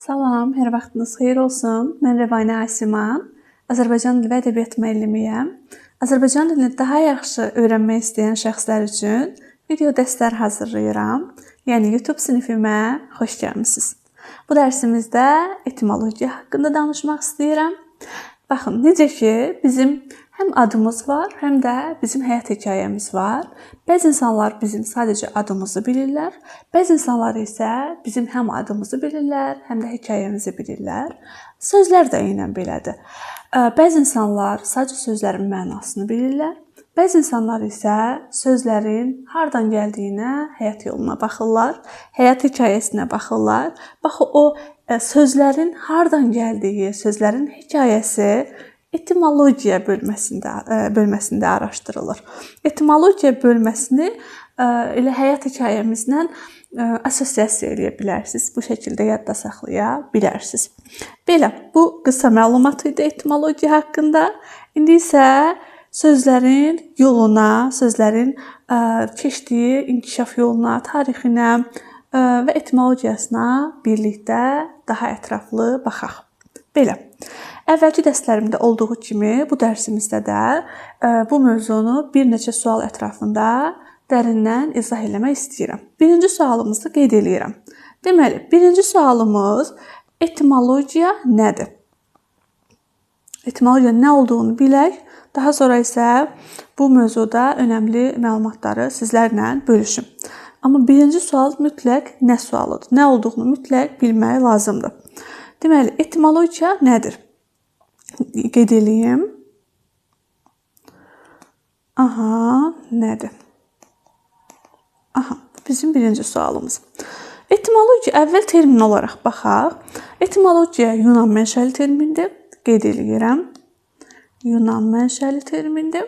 Salam, hər vaxtınız xeyir olsun. Mən Rəvanə Asiman. Azərbaycan dili və ədəbiyyat müəllimiyəm. Azərbaycan dilini daha yaxşı öyrənmək istəyən şəxslər üçün video dərslər hazırlayıram. Yəni YouTube sinifimə xoş gəlmisiniz. Bu dərsimizdə etimologiya haqqında danışmaq istəyirəm. Baxın, necə ki bizim həm adımız var, həm də bizim həyat hekayəmiz var. Bəzi insanlar bizim sadəcə adımızı bilirlər. Bəzi insanlar isə bizim həm adımızı bilirlər, həm də hekayəmizi bilirlər. Sözlər də eynən belədir. Bəzi insanlar sadəcə sözlərin mənasını bilirlər. Bəzi insanlar isə sözlərin hardan gəldiyinə, həyat yoluna baxırlar, həyat hekayəsinə baxırlar. Bax o sözlərin hardan gəldiyi, sözlərin hekayəsi etimologiya bölməsində araşdırılır. Etimologiya bölməsini elə həyat hekayəmizlə assosiasiya edə bilərsiniz. Bu şəkildə yadda saxlaya bilərsiniz. Belə, bu qısa məlumat idi etimologiya haqqında. İndi isə sözlərin yoluna, sözlərin keçdiyi inkişaf yoluna, tarixinə və etimologiyasına birlikdə daha ətraflı baxaq. Belə, əvvəlki dərslərimdə olduğu kimi bu dərsimizdə də bu mövzunu bir neçə sual ətrafında dərindən izah eləmək istəyirəm. Birinci sualımızı qeyd edirəm. Deməli, birinci sualımız etimologiya nədir? Etimologiya nə olduğunu bilək. Daha sonra isə bu mövzuda önəmli məlumatları sizlərlə bölüşüm. Amma birinci sual mütləq nə sualıdır? Nə olduğunu mütləq bilmək lazımdır. Deməli, etimologiya nədir? Qeyd edeyim. Nədir? Bizim birinci sualımız. Etimologiya əvvəl termin olaraq baxaq. Etimologiya Yunan mənşəli termindir. Qeyd edirəm. Yunan mənşəli termindir.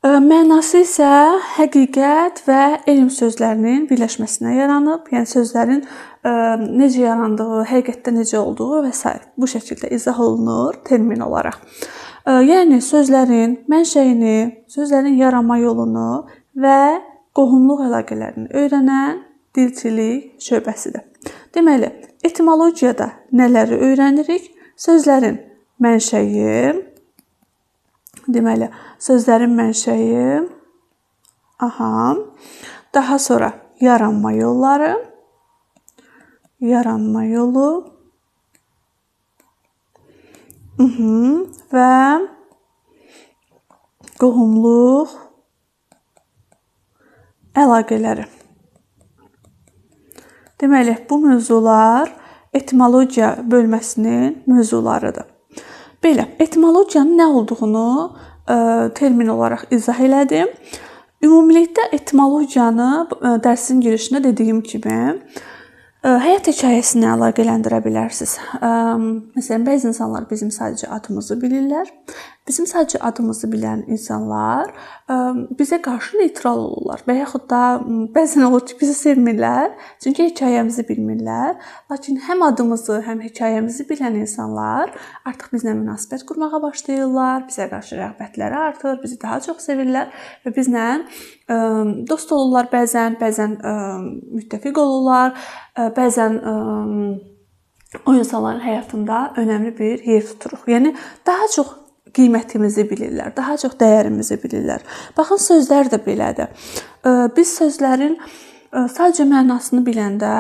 Mənası isə həqiqət və elm sözlərinin birləşməsinə yaranıb. Yəni sözlərin necə yarandığı, həqiqətdə necə olduğu və s. bu şəkildə izah olunur termin olaraq. Yəni sözlərin mənşəyini, sözlərin yaranma yolunu və qohumluq əlaqələrini öyrənən dilçilik şöbəsidir. Deməli, etimologiyada nələri öyrənirik? Sözlərin mənşəyi, deməli, sözlərin mənşəyi, daha sonra yaranma yolları, yaranma yolu və qohumluq əlaqələri. Deməli, bu mövzular etimologiya bölməsinin mövzularıdır. Belə, etimologiyanın nə olduğunu termin olaraq izah elədim. Ümumilikdə etimologiyanı dərsin girişində dediyim kimi həyat hekayəsinə əlaqələndirə bilərsiniz. Məsələn, bəzi insanlar bizim sadəcə adımızı bilirlər. Bizim sadəcə adımızı bilən insanlar bizə qarşı neytral olurlar və yaxud da bəzən olur ki, bizi sevmirlər, çünki hekayəmizi bilmirlər. Lakin həm adımızı, həm hekayəmizi bilən insanlar artıq bizlə münasibət qurmağa başlayırlar, bizə qarşı rəğbətləri artır, bizi daha çox sevirlər və bizlə dost olurlar bəzən müttəfiq olurlar, bəzən o insanların həyatında önəmli bir yer tuturuq. Yəni daha çox qiymətimizi bilirlər, daha çox dəyərimizi bilirlər. Baxın, sözlər də belədir. Biz sözlərin sadəcə mənasını biləndə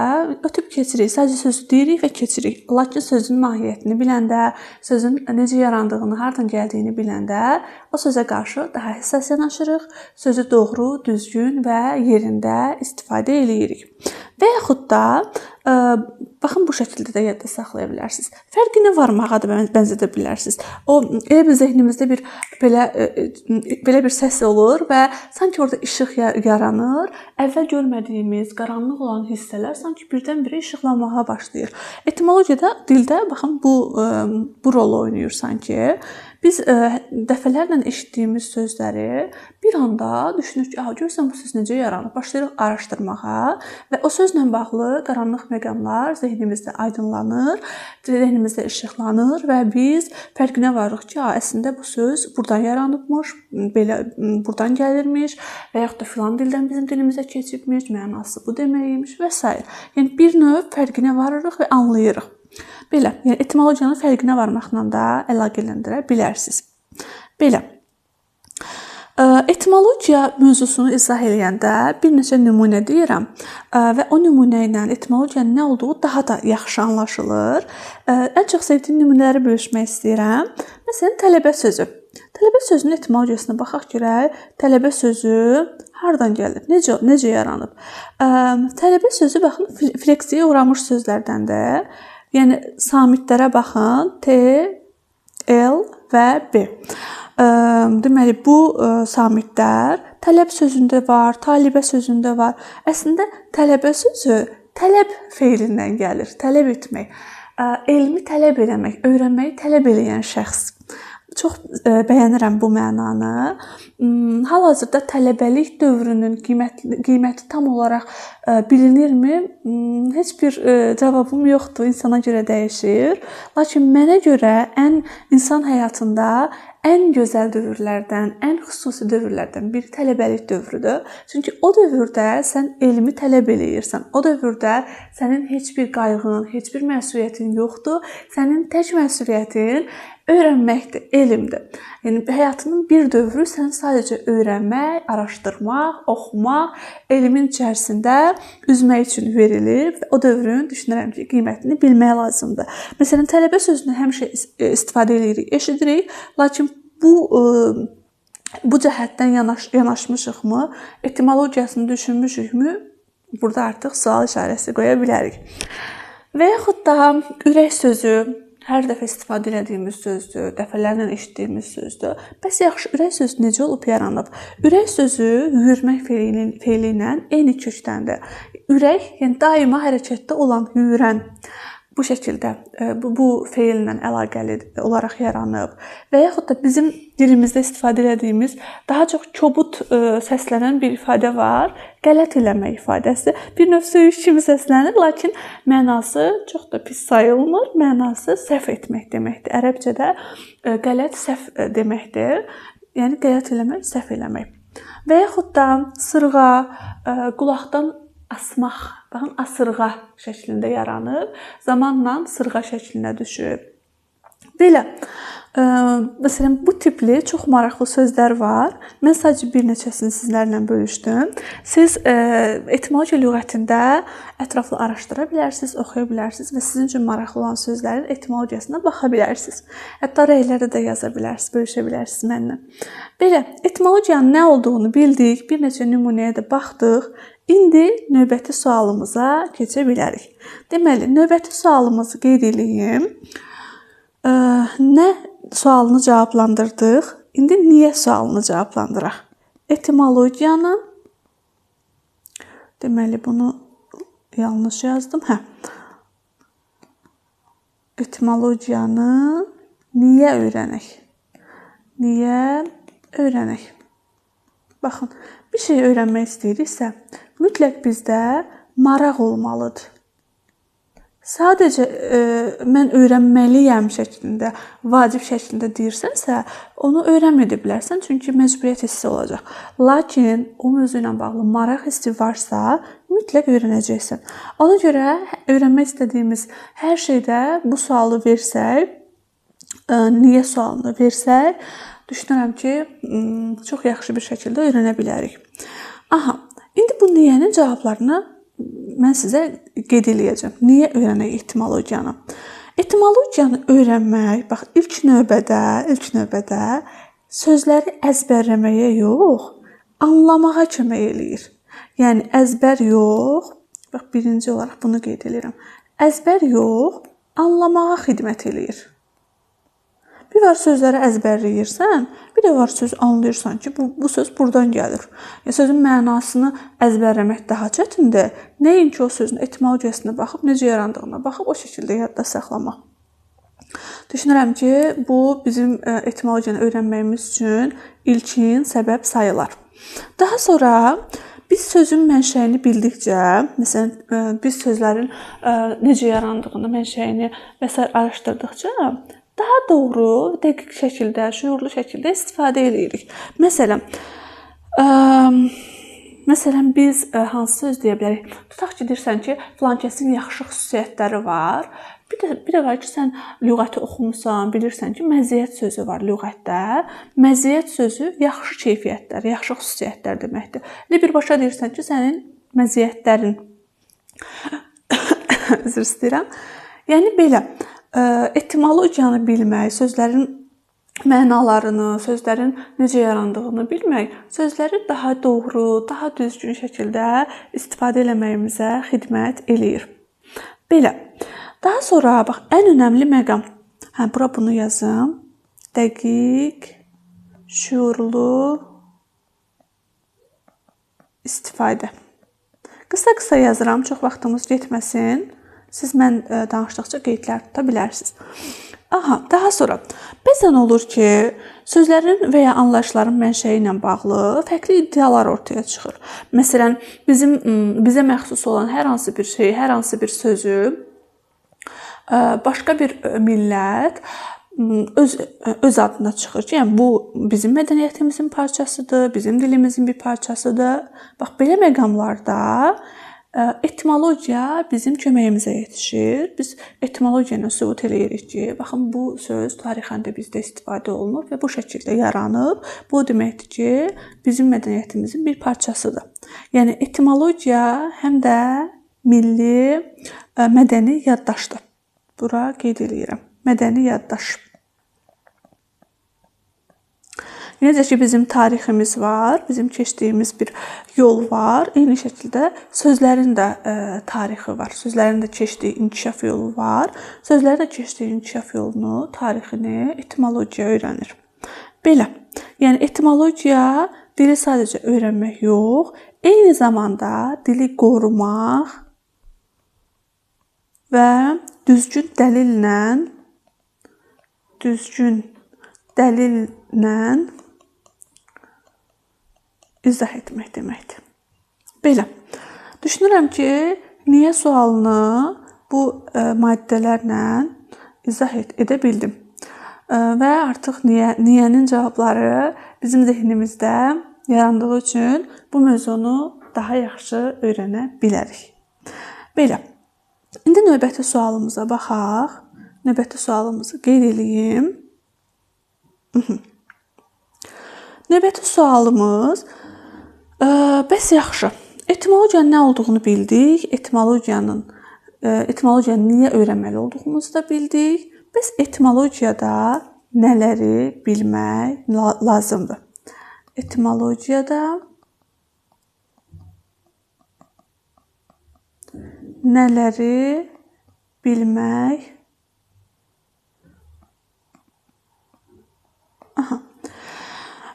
ötüb keçirik, sadəcə sözü deyirik və keçirik. Lakin sözün mahiyyətini biləndə, sözün necə yarandığını, hardan gəldiyini biləndə o sözə qarşı daha həssas yanaşırıq, sözü doğru, düzgün və yerində istifadə edirik. Və yaxud da baxın, bu şəkildə də yadda saxlaya bilərsiniz. Fərqi nə var mağa da bənzədə bilərsiniz. O elə bir zehnimizdə belə bir səs olur və sanki orada işıq yaranır. Əvvəl görmədiyimiz qaranlıq olan hissələr sanki birdən-birə işıqlanmağa başlayır. Etimologiyada, dildə baxın bu rol oynayır sanki. Biz dəfələrlə eşitdiyimiz sözləri bir anda düşünürük ki, görürsən bu söz necə yaranıb? Başlayırıq araşdırmağa və o sözlə bağlı qaranlıq məqamlar zehnimizdə aydınlanır, zehnimizdə işıqlanır və biz fərqinə varırıq ki, əslində bu söz burdan yaranıbmış, belə burdan gəlirmiş və yaxud da filan dildən bizim dilimizə keçibmiş, mənası bu deməkmiş və s. Yəni bir növ fərqinə varırıq və anlayırıq. Belə, yəni etimologiyanın fərqinə varmaqla da əlaqələndirə bilərsiniz. Belə. Etimologiya mövzusunu izah edəndə bir neçə nümunə deyirəm və o nümunə ilə etimologiyanın nə olduğu daha da yaxşı anlaşılır. Ən çox sevdiyim nümunələri bölüşmək istəyirəm. Məsələn, tələbə sözü. Tələbə sözünün etimologiyasına baxaq görək. Tələbə sözü hardan gəlir? Necə yaranıb? Tələbə sözü baxın fleksiyaya uğramış sözlərdəndir. Yəni samitlərə baxın. T, L və B. Deməli bu samitlər tələb sözündə var, talibə sözündə var. Əslində tələbə sözü tələb feilindən gəlir. Tələb etmək. Elmi tələb eləmək, öyrənməyi tələb edən şəxs. Çox bəyənirəm bu mənanı. Hal-hazırda tələbəlik dövrünün qiyməti tam olaraq bilinirmi? Heç bir cavabım yoxdur. İnsana görə dəyişir. Lakin mənə görə insan həyatında ən gözəl dövrlərdən, ən xüsusi dövrlərdən biri tələbəlik dövrüdür. Çünki o dövrdə sən elmi tələb eləyirsən. O dövrdə sənin heç bir qayğın, heç bir məsuliyyətin yoxdur. Sənin tək məsuliyyətin öyrənməkdir, elmdir. Yəni həyatının bir dövrü sən sadəcə öyrənmək, araşdırmaq, oxumaq, elmin içərisində üzmək üçün verilib və o dövrün düşünürəm ki, qiymətini bilmək lazımdır. Məsələn, tələbə sözünü həmişə istifadə edirik, eşidirik, lakin bu cəhətdən yanaşmışıqmı, etimologiyasını düşünmüşükmü? Burada artıq sual işarəsi qoya bilərik. Və yaxud da ürək sözü hər dəfə istifadə etdiyimiz sözdür, dəfələrlə eşitdiyimiz sözdür. Bəs yaxşı, ürək sözü necə olub yaranıb? Ürək sözü yüyürmək feili ilə eyni kökdəndir. Ürək, yəni daima hərəkətdə olan, yüyürən bu şəkildə bu feillə əlaqəli olaraq yaranıb. Və yaxud da bizim dilimizdə istifadə etdiyimiz daha çox kobud səslənən bir ifadə var. Qələt eləmək ifadəsi. Bir növ söyüş kimi səslənir, lakin mənası çox da pis sayılmır. Mənası səhv etmək deməkdir. Ərəbcədə qələt səhv deməkdir. Yəni qələt eləmək, səhv eləmək. Və yaxud da sırğa, qulaqdan asmaq, baxın asırğa şəklində yaranıb, zamanla sırğa şəklinə düşüb. Belə, məsələn, bu tipli çox maraqlı sözlər var. Mən sadəcə bir neçəsini sizlərlə bölüşdüm. Siz etimologiya lüğətində ətraflı araşdıra bilərsiniz, oxuya bilərsiniz və sizin üçün maraqlı olan sözlərin etimologiyasına baxa bilərsiniz. Hətta rəyləri də yaza bilərsiniz, bölüşə bilərsiniz mənimlə. Belə, etimologiyanın nə olduğunu bildik, bir neçə nümunəyə də baxdıq. İndi növbəti sualımıza keçə bilərik. Deməli, növbəti sualımızı qeyd edeyim. Nə sualını cavablandırdıq? İndi niyə sualını cavablandıraq? Etimologiyanın, deməli bunu yanlış yazdım. Etimologiyanı niyə öyrənək? Niyə öyrənək? Baxın, bir şey öyrənmək istəyiriksə, mütləq bizdə maraq olmalıdır. Sadəcə mən öyrənməliyəm şəklində, vacib şəklində deyirsənsə, onu öyrənməyə bilərsən, çünki məcburiyyət hissi olacaq. Lakin o mövzu ilə bağlı maraq hissi varsa, mütləq öyrənəcəksən. Ona görə öyrənmək istədiyimiz hər şeydə bu sualı versək, niyə sualını versək, düşünürəm ki, çox yaxşı bir şəkildə öyrənə bilərik. Aha, indi bu niyənin cavablarını mən sizə qeyd eləyəcəm. Niyə öyrənək etimologiyanı? Etimologiyanı öyrənmək, bax, ilk növbədə sözləri əzbərləməyə yox, anlamağa kömək eləyir. Yəni əzbər yox, bax, birinci olaraq bunu qeyd edirəm. Əzbər yox, anlamağa xidmət eləyir. Bir var sözləri əzbərləyirsən, bir də var söz anlayırsan ki, bu söz buradan gəlir. Ya sözün mənasını əzbərləmək daha çətindir. Nəinki o sözün etimologiyasına baxıb, necə yarandığına baxıb o şəkildə yadda saxlamaq. Düşünürəm ki, bu bizim etimologiyanı öyrənməyimiz üçün ilkin səbəb sayılar. Daha sonra biz sözün mənşəyini bildikcə, məsələn, biz sözlərin necə yarandığını, mənşəyini və s. araşdırdıqca daha doğru, dəqiq şəkildə, şüurlu şəkildə istifadə edirik. Məsələn, biz hansı söz deyə bilərik? Tutaq ki, deyirsən ki, filankəsin yaxşı xüsusiyyətləri var. Bir də var ki, sən lüğəti oxumusan, bilirsən ki, məziyyət sözü var lüğətdə. Məziyyət sözü yaxşı keyfiyyətlər, yaxşı xüsusiyyətlər deməkdir. Birbaşa deyirsən ki, sənin məziyyətlərin üzr istəyirəm. Yəni belə, etimologiyanı bilmək, sözlərin mənalarını, sözlərin necə yarandığını bilmək, sözləri daha doğru, daha düzgün şəkildə istifadə etməyimizə xidmət eləyir. Belə. Daha sonra bax, ən önəmli məqam. Bura bunu yazım. Dəqiq, şüurlu istifadə. Qısa-qısa yazıram, çox vaxtımız getməsin. Siz mən danışdıqca qeydlər tuta bilərsiniz. Daha sonra bəzən olur ki, sözlərin və ya anlayışların mənşəyi ilə bağlı fərqli iddialar ortaya çıxır. Məsələn, bizə məxsus olan hər hansı bir şey, hər hansı bir sözü başqa bir millət öz adına çıxır ki, yəni bu bizim mədəniyyətimizin parçasıdır, bizim dilimizin bir parçasıdır. Bax, belə məqamlarda etimologiya bizim köməyimizə yetişir. Biz etimologiya ilə sübut eləyirik ki, baxın, bu söz tarixən də bizdə istifadə olunub və bu şəkildə yaranıb. Bu deməkdir ki, bizim mədəniyyətimizin bir parçasıdır. Yəni etimologiya həm də milli mədəni yaddaşdır. Bura qeyd eləyirəm. Mədəni yaddaş. Necə ki, bizim tariximiz var, bizim keçdiyimiz bir yol var. Eyni şəkildə sözlərin də tarixi var. Sözlərin də keçdiyi inkişaf yolu var. Sözlərin də keçdiyi inkişaf yolunu, tarixini etimologiya öyrənir. Belə. Yəni etimologiya dili sadəcə öyrənmək yox, eyni zamanda dili qorumaq və düzgün dəlillə izah etmək deməkdir. Belə. Düşünürəm ki, niyə sualını bu maddələrlə izah edə bildim. Və artıq niyənin cavabları bizim zehnimizdə yarandığı üçün bu mövzunu daha yaxşı öyrənə bilərik. Belə. İndi növbəti sualımıza baxaq. Növbəti sualımızı qeyd edeyim. Növbəti sualımız bəs yaxşı. Etimologiyanın nə olduğunu bildik. Etimologiyanı niyə öyrənməli olduğumuzu da bildik. Bəs etimologiyada nələri bilmək lazımdır? Etimologiyada nələri bilmək?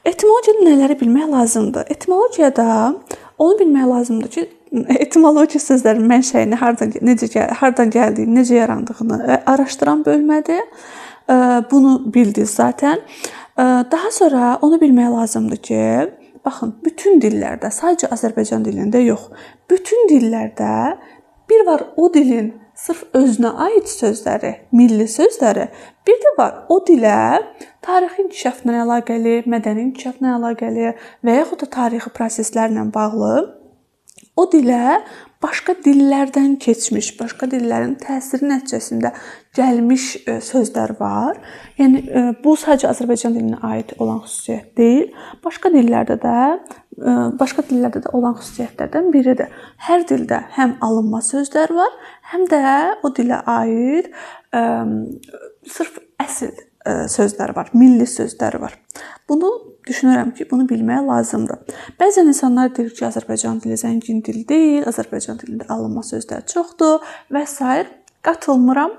Etimologiyada nələri bilmək lazımdır? Etimologiyada onu bilmək lazımdır ki, etimologiya sözlərin mənşəyini, hardan gəldiyini, necə yarandığını araşdıran bölmədir. Bunu bildiniz zaten. Daha sonra onu bilmək lazımdır ki, baxın, bütün dillərdə, sadəcə Azərbaycan dilində yox, bütün dillərdə bir var o dilin sırf özünə aid sözləri, milli sözləri, bir də var o dilə tarixi inkişafla əlaqəli, mədəni inkişafla əlaqəli və yaxud da tarixi proseslərlə bağlı o dilə başqa dillərdən keçmiş, başqa dillərin təsiri nəticəsində gəlmiş sözlər var. Yəni bu sadəcə Azərbaycan dilinə aid olan xüsusiyyət deyil, başqa dillərdə də olan xüsusiyyətlərdən biridir. Hər dildə həm alınma sözlər var, həm də o dilə aid sırf əsl sözlər var, milli sözlər var. Bunu düşünürəm ki, bunu bilmək lazımdır. Bəzən insanlar deyir ki, Azərbaycan dili zəngin dil deyil, Azərbaycan dilində alınma sözlər çoxdur və s. Qatılmıram.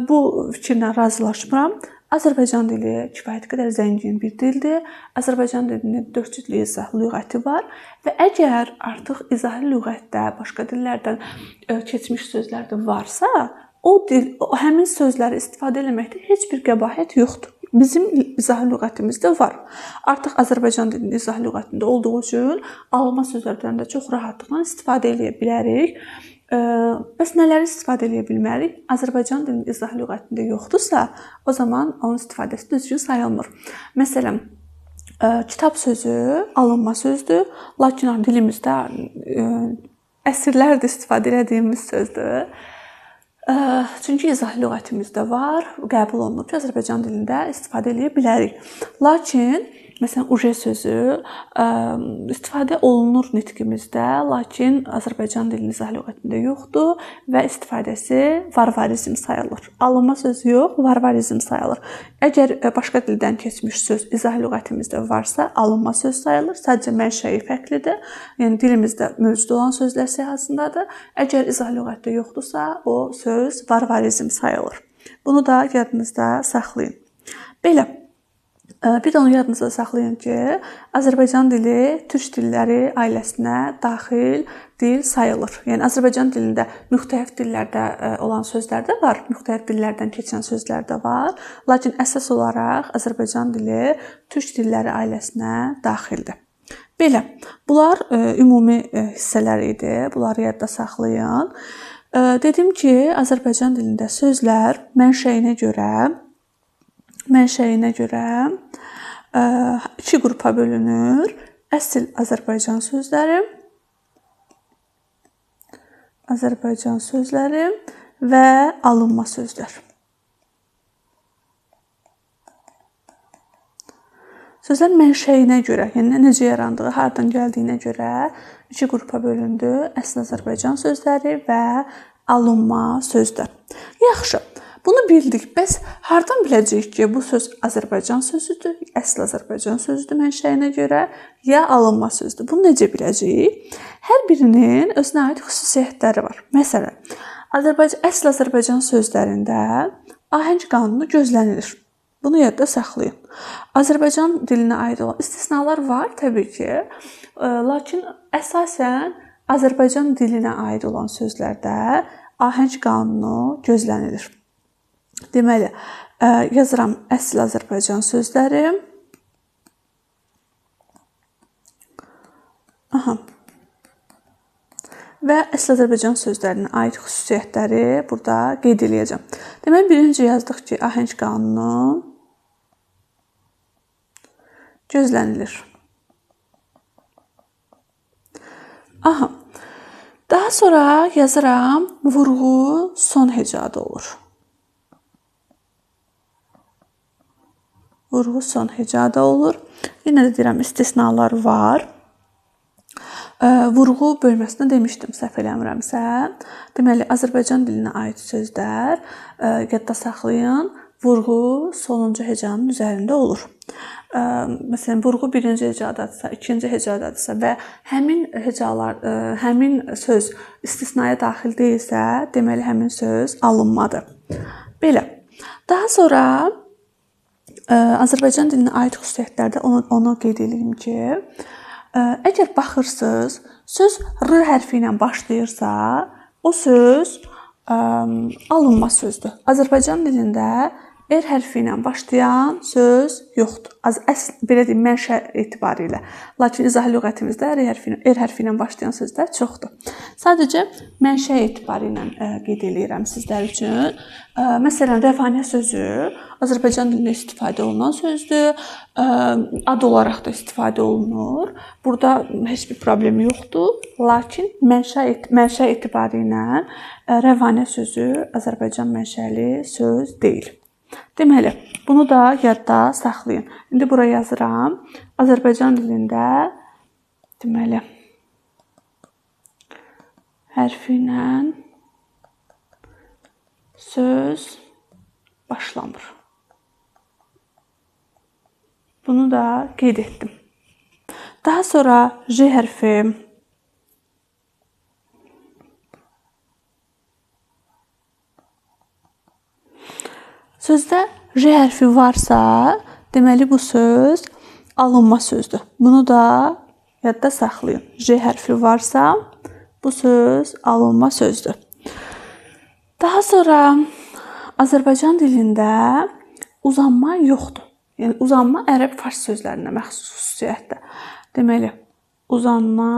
Bu fikirlə razılaşmıram. Azərbaycan dili kifayət qədər zəngin bir dildir. Azərbaycan dilinin 4 cütlü izahlı lüğəti var və əgər artıq izahlı lüğətdə başqa dillərdən keçmiş sözlər də varsa, həmin sözləri istifadə etməkdə heç bir qəbahət yoxdur. Bizim izah lüğətimizdə var. Artıq Azərbaycan dilinin izah lüğətində olduğu üçün alınma sözlərdən də çox rahatlıqla istifadə edə bilərik. Bəs nələri istifadə edə bilmərik? Azərbaycan dilinin izah lüğətində yoxdursa, o zaman onun istifadəsi düzgün sayılmır. Məsələn, kitab sözü alınma sözdür, lakin dilimizdə əsrlərdir istifadə etdiyimiz sözdür. Çünki izah lüğətimizdə var, qəbul olunub ki, Azərbaycan dilində istifadə edə bilərik. Lakin məsələn, uje sözü istifadə olunur nitqimizdə, lakin Azərbaycan dilinin izah lüğətində yoxdur və istifadəsi varvarizm sayılır. Alınma sözü yox, varvarizm sayılır. Əgər başqa dildən keçmiş söz izah lüğətimizdə varsa, alınma söz sayılır. Sadəcə mənşəyi fərqlidir. Yəni dilimizdə mövcud olan sözlər siyahısındadır. Əgər izah lüğətdə yoxdursa, o söz varvarizm sayılır. Bunu da yadınızda saxlayın. Belə. Bir də onu yadınızda saxlayın ki, Azərbaycan dili türk dilləri ailəsinə daxil dil sayılır. Yəni Azərbaycan dilində müxtəlif dillərdə olan sözlər də var, müxtəlif dillərdən keçən sözlər də var. Lakin əsas olaraq Azərbaycan dili türk dilləri ailəsinə daxildir. Belə, bunlar ümumi hissələr idi. Bunları yadda saxlayın. Dedim ki, Azərbaycan dilində sözlər mənşəyinə görə iki qrupa bölünür. Əsl Azərbaycan sözləri və alınma sözlər. Sözlər mənşəyinə görə, yəni necə yarandığı, hardan gəldiyinə görə iki qrupa bölündü. Əsl Azərbaycan sözləri və alınma sözlər. Yaxşı. Bunu bildik. Bəs hardan biləcəyik ki, bu söz Azərbaycan sözüdür, əsl Azərbaycan sözüdür mənşəyinə görə, ya alınma sözdür? Bunu necə biləcəyik? Hər birinin özünə aid xüsusiyyətləri var. Məsələn, əsl Azərbaycan sözlərində ahəng qanunu gözlənilir. Bunu yadda saxlayın. Azərbaycan dilinə aid olan istisnalar var təbii ki, lakin əsasən Azərbaycan dilinə aid olan sözlərdə ahəng qanunu gözlənilir. Deməli, yazıram əsl Azərbaycan sözləri. Və əsl Azərbaycan sözlərinin aid xüsusiyyətləri burada qeyd edəcəm. Deməli, birinci yazdıq ki, ahəng qanunu gözlənilir. Daha sonra yazıram, vurğu son hecada olur. Vurğu son hecada olur. Yenə də deyirəm, istisnalar var. Vurğu bölməsində demişdim, səhv eləmirəmsə. Deməli, Azərbaycan dilinə aid sözlər yadda saxlayın, vurğu sonuncu hecanın üzərində olur. Məsələn, vurğu birinci hecadadırsa, ikinci hecadadırsa və həmin söz istisnaya daxil deyilsə, deməli, həmin söz alınmadır. Belə. Daha sonra Azərbaycan dilinə aid xüsusiyyətlərdə onu qeyd edeyim ki, əgər baxırsınız, söz R hərfi ilə başlayırsa, o söz alınma sözdür. Azərbaycan dilində R hərfi ilə başlayan söz yoxdur. Belə deyim, mənşə etibarilə. Lakin izah lüğətimizdə R hərfi ilə başlayan sözlər çoxdur. Sadəcə mənşə etibarı ilə qeyd edirəm sizlər üçün. Məsələn, Rəvanə sözü Azərbaycan dilində istifadə olunan sözdür. Ad olaraq da istifadə olunur. Burada heç bir problem yoxdur. Lakin mənşə etibarı ilə Rəvanə sözü Azərbaycan mənşəli söz deyil. Deməli, bunu da yadda saxlayın. İndi bura yazıram. Azərbaycan dilində deməli hərfi ilə söz başlamır. Bunu da qeyd etdim. Daha sonra J hərfi sözdə J hərfi varsa, deməli bu söz alınma sözdür. Bunu da yadda saxlayın. J hərfi varsa, bu söz alınma sözdür. Daha sonra Azərbaycan dilində uzanma yoxdur. Yəni uzanma ərəb fars sözlərinə məxsus xüsusiyyətdir. Deməli, uzanma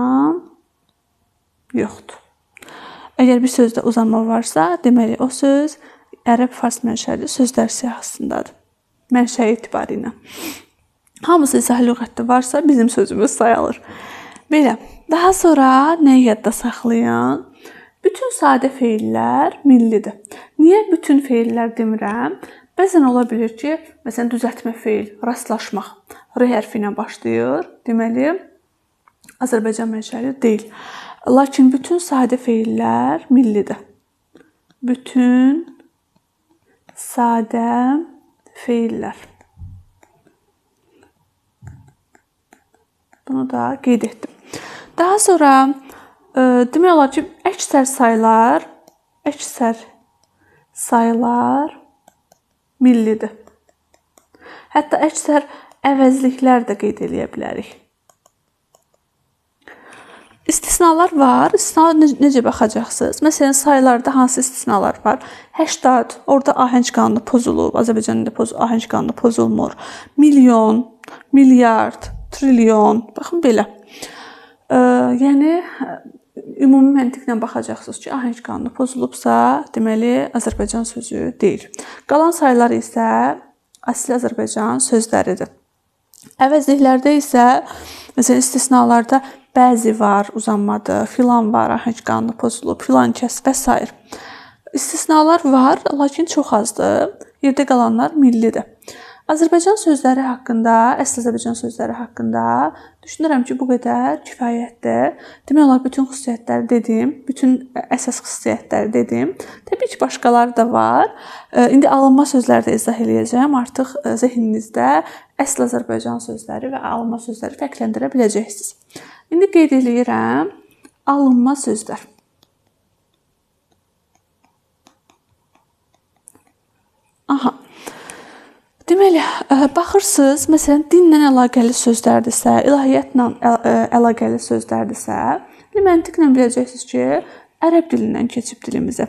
yoxdur. Əgər bir sözdə uzanma varsa, deməli o söz ərəb fars mənşəli sözlər siyahısındadır. Mənşəyi etibarıyla. Hamısı isə lüğətdə varsa bizim sözümüz sayılır. Belə. Daha sonra nəyi yadda saxlayın? Bütün sadə feillər millidir. Niyə bütün feillər demirəm? Bəzən ola bilir ki, məsələn düzəltmə feil, rastlaşmaq r hərfi ilə başlayır. Deməli, Azərbaycan mənşəli deyil. Lakin bütün sadə feillər millidir. Bütün sadə feillər. Bunu da qeyd etdim. Daha sonra demək olar ki, əksər saylar millidir. Hətta əksər əvəzliklər də qeyd edə bilərik. İstisnalar var. İstisnalar necə baxacaqsınız? Məsələn, saylarda hansı istisnalar var? 80, orada ahəng qanunu pozulub. Azərbaycan dilində ahəng qanunu pozulmur. Milyon, milyard, trilyon. Baxın belə. Yəni ümumi məntiqlə baxacaqsınız ki, ahəng qanunu pozulubsa, deməli Azərbaycan sözü deyil. Qalan saylar isə əsl Azərbaycan sözləridir. Əvəzliklərdə isə məsələn istisnalarda bəzi var, uzanmadır, filan var, ahəng qanunu pozulub, filan kəs və s. İstisnalar var, lakin çox azdır. Yerdə qalanlar millidir. Azərbaycan sözləri haqqında, əsl Azərbaycan sözləri haqqında düşünürəm ki, bu qədər kifayətdir. Demək olar bütün xüsusiyyətləri dedim, bütün əsas xüsusiyyətləri dedim. Təbii ki, başqaları da var. İndi alınma sözləri də izah eləyəcəm. Artıq zehninizdə əsl Azərbaycan sözləri və alınma sözləri fərqləndirə biləcəksiniz. İndi qeyd eləyirəm alınma sözlər. Aha. Deməli, baxırsınız, məsələn, dinlə əlaqəli sözlərdirsə, ilahiyyatla əlaqəli sözlərdirsə, məntiqlə biləcəksiniz ki, ərəb dilindən keçib dilimizə.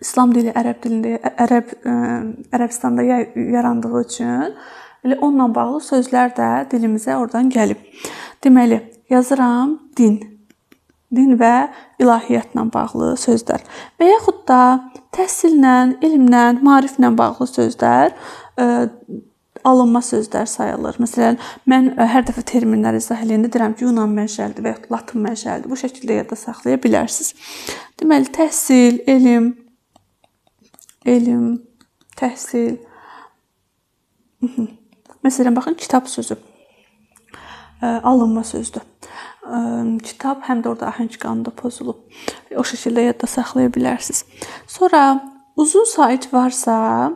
İslam dili Ərəbistanda yarandığı üçün elə onunla bağlı sözlər də dilimizə oradan gəlib. Deməli, yazıram din. Din və ilahiyyatla bağlı sözlər. Və yaxud da təhsillə, elmlə, maariflə bağlı sözlər alınma sözlər sayılır. Məsələn, mən hər dəfə terminləri izah eləyəndə deyirəm ki, Yunan mənşəlidir və ya Latın mənşəlidir. Bu şəkildə yadda saxlaya bilərsiniz. Deməli, təhsil, elm, təhsil. Məsələn, baxın, kitab sözü alınma sözdür. Kitab həm də orada ahəng qanunu pozulub. O şəkildə yadda saxlaya bilərsiniz. Sonra uzun sait varsa,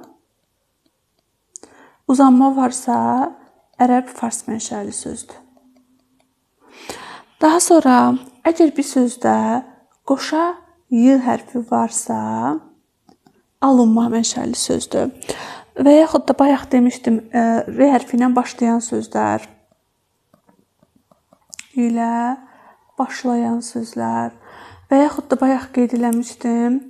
uzanma varsa, ərəb fars mənşəli sözdür. Daha sonra, əgər bir sözdə qoşa y hərfi varsa, alınma mənşəli sözdür. Və yaxud da bayaq demişdim, r hərfi ilə başlayan sözlər, ilə başlayan sözlər və yaxud da bayaq qeyd eləmişdim,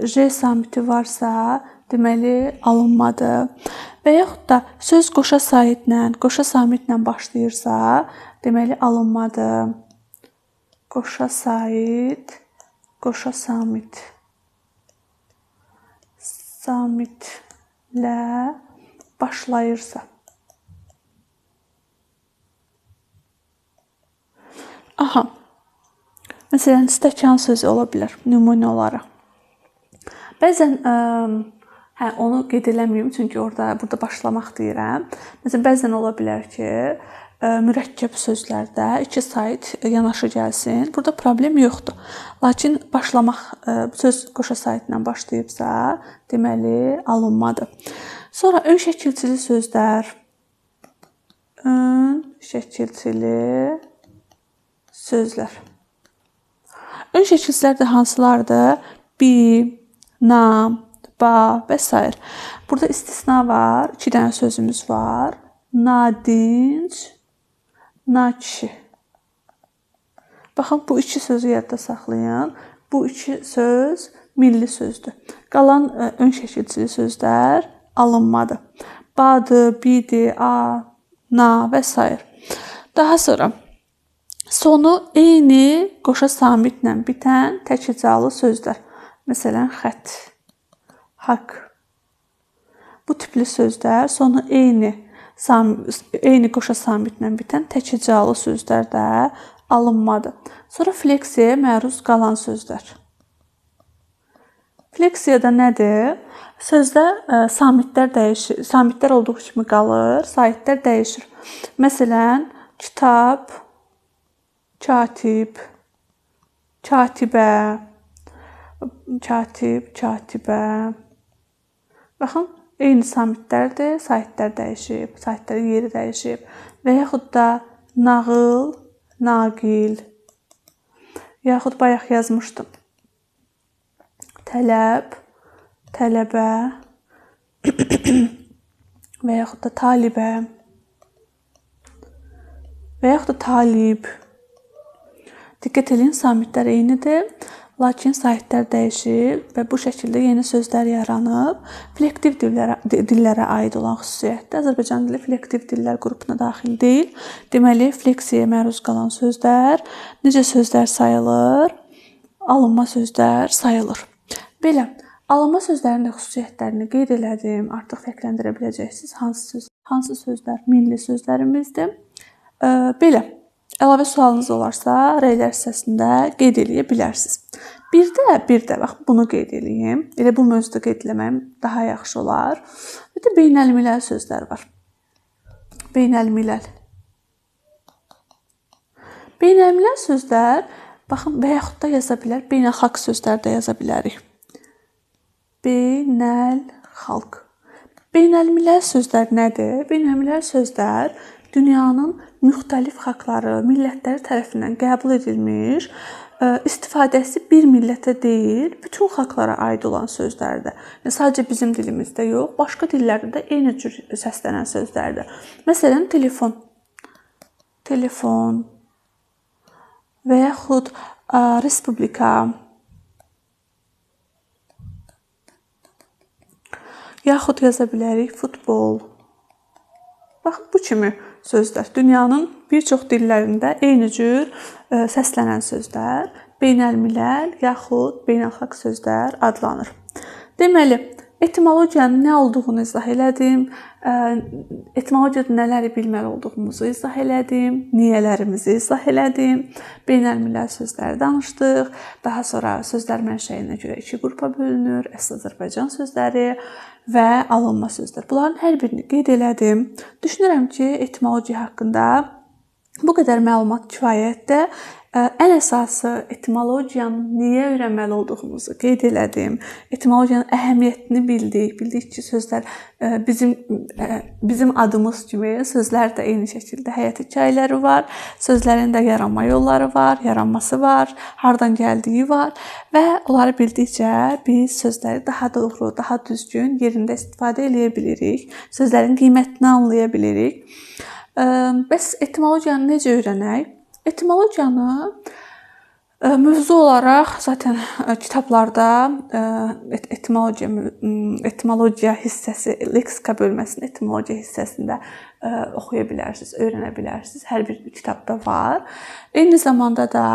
j samiti varsa, deməli alınmadır. Və yaxud da söz qoşa samitlə başlayırsa, deməli alınmadır. Qoşa sait, qoşa samit. Samitlə başlayırsa. Aha. Məsələn, stəkan sözü ola bilər nümunə olaraq. Bəzən onu qeyd eləməyim, çünki burada başlamaq deyirəm. Məsələn, bəzən ola bilər ki, mürəkkəb sözlərdə iki sait yanaşı gəlsin. Burada problem yoxdur. Lakin başlamaq söz qoşa saitlə başlayıbsa, deməli alınmadır. Sonra ön şəkilçili sözlər. Ön şəkilçili sözlər. Ön şəkilçilər də hansılardır? Bi, nam, ba və s. Burada istisna var. 2 dənə sözümüz var. Nadinc, nakişi. Baxın, bu iki sözü yadda saxlayın. Bu iki söz milli sözdür. Qalan ön şəkilçili sözlər alınmadı. Badı, bidi, a, na və s. Daha sonra sonu eyni qoşa samitlə bitən təkcəli sözlər. Məsələn, xət, haqq. Bu tipli sözlər sonu eyni qoşa samitlə bitən təkcəli sözlər də alınmadı. Sonra fleksiyaya məruz qalan sözlər. Fleksiyada nədir? Sözdə samitlər dəyişir. Samitlər olduğu kimi qalır, saitlər dəyişir. Məsələn, kitab, katib, katibə, katib, katibə. Baxın, eyni samitlərdir, saitlər dəyişib, saitlərin yeri dəyişib. Və yaxud da nağıl, naqil. Yaxud bayaq yazmışdım. Tələb, tələbə və yaxud da talibə və yaxud da talib. Diqqət edin, samitlər eynidir, lakin saitlər dəyişir və bu şəkildə yeni sözlər yaranıb. Flektiv dillərə aid olan xüsusiyyətdə Azərbaycan dili flektiv dillər qrupuna daxil deyil. Deməli, fleksiyaya məruz qalan sözlər necə sözlər sayılır? Alınma sözlər sayılır. Belə, alınma sözlərin də xüsusiyyətlərini qeyd elədim. Artıq fərqləndirə biləcəksiniz hansı sözlər milli sözlərimizdir. Belə, əlavə sualınız olarsa, rəylər hissəsində qeyd eləyə bilərsiniz. Bir də bax bunu qeyd eləyim. Elə bu mövzuda qeyd eləməyim daha yaxşı olar. Bir də beynəlmiləl sözlər var. Beynəlmiləl. Beynəlmiləl sözlər, baxın, və yaxud da yaza bilər, beynəlxalq sözlər də yaza bilərik. Beynəlxalq. Beynəlmiləl sözlər nədir? Beynəlmiləl sözlər dünyanın müxtəlif xalqları, millətləri tərəfindən qəbul edilmiş, istifadəsi bir millətə deyil, bütün xalqlara aid olan sözlərdir. Sadəcə bizim dilimizdə yox, başqa dillərdə də eyni cür səslənən sözlərdir. Məsələn, telefon. Telefon və yaxud respublika. Yaxud yaza bilərik futbol. Baxın, bu kimi sözlər dünyanın bir çox dillərində eyni cür səslənən sözlər beynəlmiləl yaxud beynəlxalq sözlər adlanır. Deməli, etimologiyanın nə olduğunu izah elədim, etimologiyada nələri bilməli olduğumuzu izah elədim, niyələrimizi izah elədim, beynəlmiləl sözləri danışdıq, daha sonra sözlər mənşəyinə görə iki qrupa bölünür, əsl Azərbaycan sözləri və alınma sözlər. Bunların hər birini qeyd elədim. Düşünürəm ki, etimologiya haqqında bu qədər məlumat kifayətdir. Ən əsası etimologiyanın niyə öyrənməli olduğumuzu qeyd elədim. Etimologiyanın əhəmiyyətini bildik. Bildik ki, sözlər bizim adımız kimi sözlər də eyni şəkildə həyat hekayələri var. Sözlərin də yaranma yolları var, yaranması var, hardan gəldiyi var və onları bildikcə biz sözləri daha doğru, daha düzgün yerində istifadə edə bilirik. Sözlərin qiymətini anlaya bilirik. Bəs etimologiyanı necə öyrənək? Etimologiyanı mövzu olaraq zaten kitablarda etimologiya hissəsi, leksika bölməsinin etimologiya hissəsində oxuya bilərsiniz, öyrənə bilərsiniz. Hər bir kitabda var. Eyni zamanda da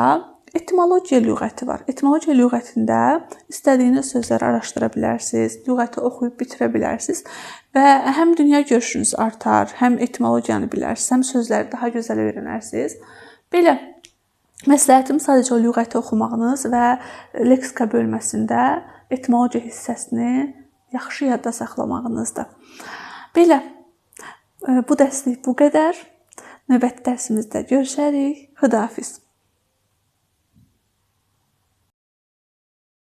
etimologiya lüğəti var. Etimologiya lüğətində istədiyiniz sözləri araşdıra bilərsiniz, lüğəti oxuyub bitirə bilərsiniz və həm dünya görüşünüz artar, həm etimologiyanı bilərsiniz, həm sözləri daha gözəl öyrənərsiniz. Belə, məsləhətim sadəcə o lüğəti oxumağınız və leksika bölməsində etimologiya hissəsini yaxşı yadda saxlamağınızdır. Belə, bu dərslik bu qədər. Növbəti dərsimizdə görüşərik. Xudahafiz.